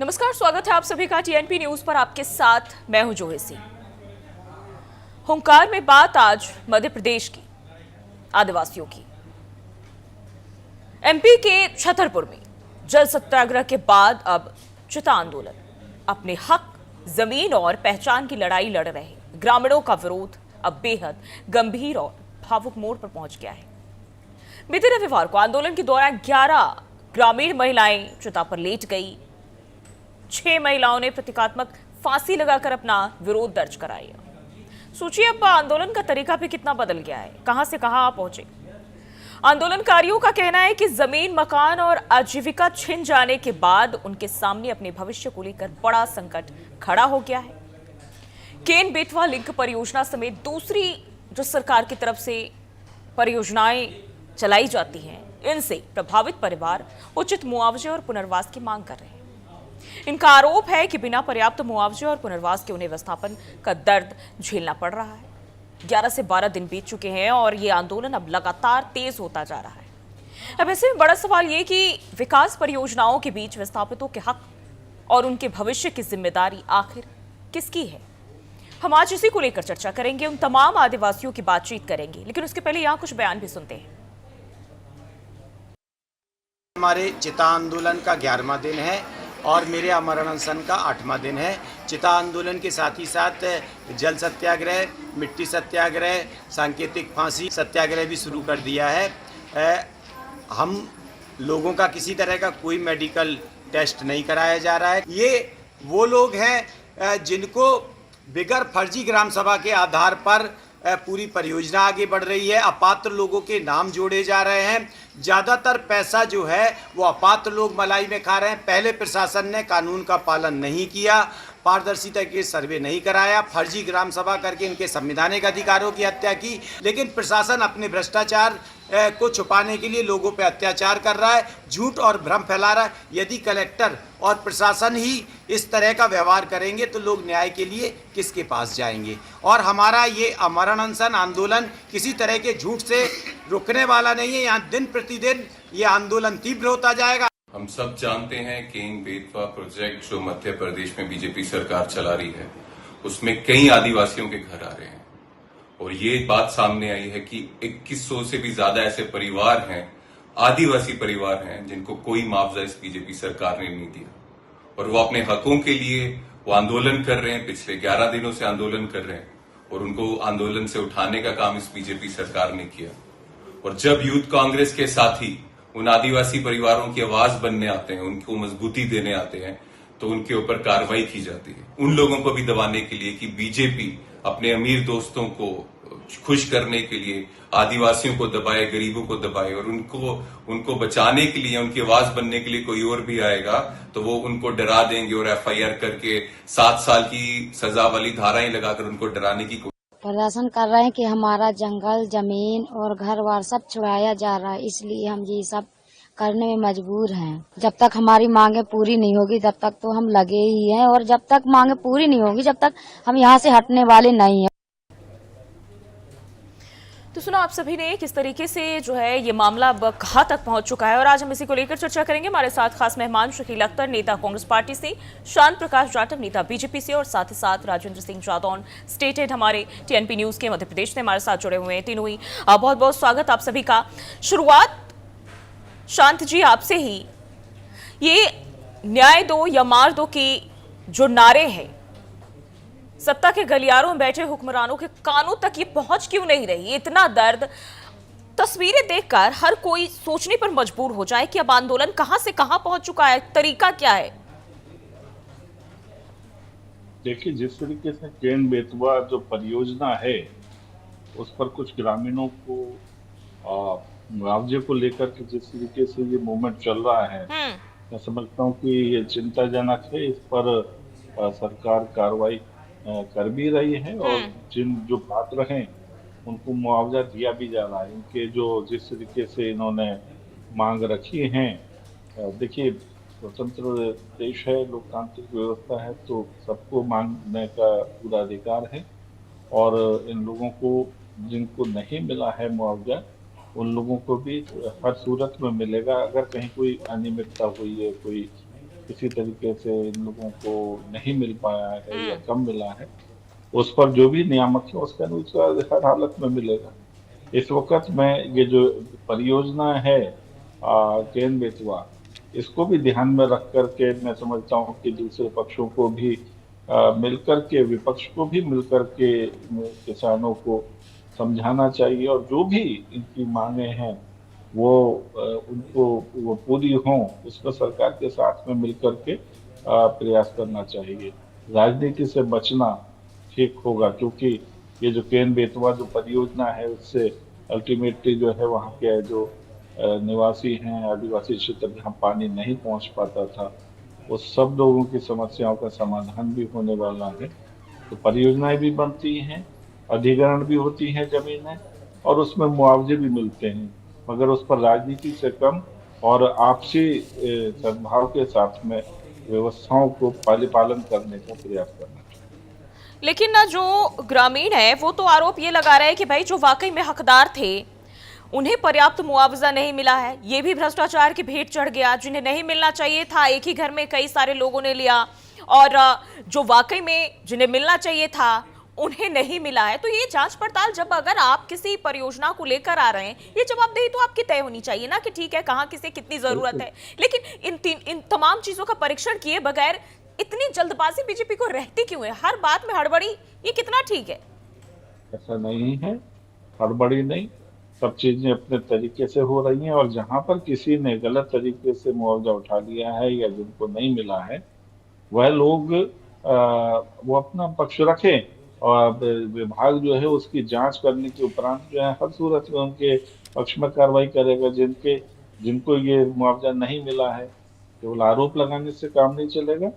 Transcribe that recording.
नमस्कार, स्वागत है आप सभी का टीएनपी न्यूज पर। आपके साथ मैं हूं जोहे सिंह। हुंकार में बात आज मध्य प्रदेश की आदिवासियों की। एमपी के छतरपुर में जल सत्याग्रह के बाद अब चिता आंदोलन अपने हक, जमीन और पहचान की लड़ाई लड़ रहे ग्रामीणों का विरोध अब बेहद गंभीर और भावुक मोड़ पर पहुंच गया है। बीते रविवार को आंदोलन के दौरान 11 ग्रामीण महिलाएं चिता पर लेट गई। 6 महिलाओं ने प्रतीकात्मक फांसी लगाकर अपना विरोध दर्ज कराया। सोचिए अब आंदोलन का तरीका भी कितना बदल गया है, कहां से कहां पहुंचे। आंदोलनकारियों का कहना है कि जमीन, मकान और आजीविका छिन जाने के बाद उनके सामने अपने भविष्य को लेकर बड़ा संकट खड़ा हो गया है। केन बेतवा लिंक परियोजना समेत दूसरी जो सरकार की तरफ से परियोजनाएं चलाई जाती हैं, इनसे प्रभावित परिवार उचित मुआवजे और पुनर्वास की मांग कर रहे हैं। इनका आरोप है कि बिना पर्याप्त मुआवजे और पुनर्वास के उन्हें विस्थापन का दर्द झेलना पड़ रहा है। 11 से 12 दिन बीत चुके हैं और ये आंदोलन अब लगातार तेज होता जा रहा है। अब ऐसे में बड़ा सवाल ये कि विकास परियोजनाओं के बीच विस्थापितों के हक और उनके भविष्य की जिम्मेदारी आखिर किसकी है। हम आज इसी को लेकर चर्चा करेंगे, उन तमाम आदिवासियों की बातचीत करेंगे, लेकिन उसके पहले यहाँ कुछ बयान भी सुनते हैं। हमारे चिता आंदोलन का 11वां दिन है और मेरे अमरण अनशन का 8वां दिन है। चिता आंदोलन के साथ ही साथ जल सत्याग्रह, मिट्टी सत्याग्रह, सांकेतिक फांसी सत्याग्रह भी शुरू कर दिया है। हम लोगों का किसी तरह का कोई मेडिकल टेस्ट नहीं कराया जा रहा है। ये वो लोग हैं जिनको बिगर फर्जी ग्राम सभा के आधार पर पूरी परियोजना आगे बढ़ रही है। अपात्र लोगों के नाम जोड़े जा रहे हैं। ज़्यादातर पैसा जो है वो अपात्र लोग मलाई में खा रहे हैं। पहले प्रशासन ने कानून का पालन नहीं किया, पारदर्शिता के सर्वे नहीं कराया, फर्जी ग्राम सभा करके इनके संवैधानिक अधिकारों की हत्या की। लेकिन प्रशासन अपने भ्रष्टाचार को छुपाने के लिए लोगों पर अत्याचार कर रहा है, झूठ और भ्रम फैला रहा है। यदि कलेक्टर और प्रशासन ही इस तरह का व्यवहार करेंगे तो लोग न्याय के लिए किसके पास जाएंगे। और हमारा ये अमरण अनशन आंदोलन किसी तरह के झूठ से रुकने वाला नहीं है। यहाँ दिन प्रतिदिन ये आंदोलन तीव्र होता जाएगा। हम सब जानते हैं केन बेतवा प्रोजेक्ट जो मध्य प्रदेश में बीजेपी सरकार चला रही है, उसमें कई आदिवासियों के घर आ रहे हैं और ये बात सामने आई है कि 2100 से भी ज्यादा ऐसे परिवार हैं, आदिवासी परिवार हैं, जिनको कोई मुआवजा इस बीजेपी सरकार ने नहीं दिया और वो अपने हकों के लिए वो आंदोलन कर रहे हैं। पिछले 11 दिनों से आंदोलन कर रहे हैं और उनको आंदोलन से उठाने का काम इस बीजेपी सरकार ने किया। और जब यूथ कांग्रेस के साथी उन आदिवासी परिवारों की आवाज बनने आते हैं, उनको मजबूती देने आते हैं, तो उनके ऊपर कार्रवाई की जाती है। उन लोगों को भी दबाने के लिए कि बीजेपी अपने अमीर दोस्तों को खुश करने के लिए आदिवासियों को दबाए, गरीबों को दबाए और उनको बचाने के लिए, उनकी आवाज बनने के लिए कोई और भी आएगा तो वो उनको डरा देंगे और एफआईआर करके 7 साल की सजा वाली धाराएं लगाकर उनको डराने की प्रदर्शन कर रहे हैं कि हमारा जंगल, जमीन और घर बार सब छुड़ाया जा रहा है। इसलिए हम ये सब करने में मजबूर हैं। जब तक हमारी मांगे पूरी नहीं होगी तब तक तो हम लगे ही हैं और जब तक मांगे पूरी नहीं होगी जब तक हम यहाँ से हटने वाले नहीं हैं। तो सुना आप सभी ने किस तरीके से जो है ये मामला अब कहां तक पहुंच चुका है और आज हम इसी को लेकर चर्चा करेंगे। हमारे साथ खास मेहमान शकील अख्तर, नेता कांग्रेस पार्टी से, शांत प्रकाश जाटव, नेता बीजेपी से, और साथ ही साथ राजेंद्र सिंह जादौन, स्टेट हेड हमारे टीएनपी न्यूज के मध्य प्रदेश से हमारे साथ जुड़े हुए हैं। तीनों ही बहुत बहुत स्वागत आप सभी का। शुरुआत शांत जी आपसे ही, ये न्याय दो या मार दो की जो नारे हैं, सत्ता के गलियारों में बैठे हुक्मरानों के कानों तक ये पहुंच क्यों नहीं रही। इतना दर्द, तस्वीरें देखकर हर कोई सोचने पर मजबूर हो जाए कि अब आंदोलन कहां से कहां पहुंच चुका है, तरीका क्या है। देखिए, जिस तरीके से केन बेतवा जो परियोजना है उस पर कुछ ग्रामीणों को मुआवजे को लेकर के जिस तरीके से ये मूवमेंट चल रहा है, मैं समझता हूँ कि ये चिंताजनक है। इस पर सरकार कार्रवाई कर भी रही है और जो पात्र हैं उनको मुआवजा दिया भी जा रहा है। इनके जो जिस तरीके से इन्होंने मांग रखी है, देखिए स्वतंत्र देश है, लोकतांत्रिक व्यवस्था है, तो सबको मांगने का पूरा अधिकार है और इन लोगों को जिनको नहीं मिला है मुआवजा उन लोगों को भी हर सूरत में मिलेगा। अगर कहीं कोई अनियमितता हुई है, कोई किसी तरीके से इन लोगों को नहीं मिल पाया है या कम मिला है, उस पर जो भी नियामक है उसका अनुसार हर हालत में मिलेगा। इस वक़्त मैं ये जो परियोजना है केन बेतवा, इसको भी ध्यान में रख कर के मैं समझता हूँ कि दूसरे पक्षों को भी मिलकर के, विपक्ष को भी मिलकर के किसानों को समझाना चाहिए और जो भी इनकी मांगे हैं वो उनको वो पूरी हों, उस पर सरकार के साथ में मिलकर के प्रयास करना चाहिए। राजनीति से बचना ठीक होगा, क्योंकि ये जो केन बेतवा जो परियोजना है उससे अल्टीमेटली जो है वहाँ के जो निवासी हैं, आदिवासी क्षेत्र जहाँ पानी नहीं पहुँच पाता था, वो सब लोगों की समस्याओं का समाधान भी होने वाला है। तो परियोजनाएं भी बनती हैं, अधिग्रहण भी होती हैं जमीनें और उसमें मुआवजे भी मिलते हैं, मगर उस पर राजनीति से कम और आपसी सद्भाव के साथ में व्यवस्थाओं को पालन करने का प्रयास करना चाहिए। लेकिन ना जो ग्रामीण है वो तो आरोप ये लगा रहे हैं कि भाई जो वाकई में हकदार थे उन्हें पर्याप्त मुआवजा नहीं मिला है, ये भी भ्रष्टाचार की भेंट चढ़ गया। जिन्हें नहीं मिलना चाहिए था एक ही घर में कई सारे लोगों ने लिया, और जो वाकई में जिन्हें मिलना चाहिए था उन्हें नहीं मिला है। तो ये जांच पड़ताल, जब अगर आप किसी परियोजना को लेकर आ रहे हैं, ये जवाबदेही तो आपकी तय होनी चाहिए ना कि ठीक है कहाँ किसे कितनी जरूरत है। लेकिन इन तमाम चीजों का परीक्षण किए बगैर इतनी जल्दबाजी बीजेपी को रहती क्यों है? हर बात में हड़बड़ी, ये कितना ठीक है? ऐसा नहीं है, हड़बड़ी नहीं, सब चीजें अपने तरीके से हो रही हैं और जहां पर किसी ने गलत तरीके से मुआवजा उठा लिया है या जिनको नहीं मिला है, वह लोग वो अपना पक्ष रखें और विभाग जो है उसकी जांच करने के उपरांत जो है हर सूरत में उनके पक्ष में कार्रवाई करेगा। जिनको ये मुआवजा नहीं मिला है, केवल आरोप लगाने से काम नहीं चलेगा।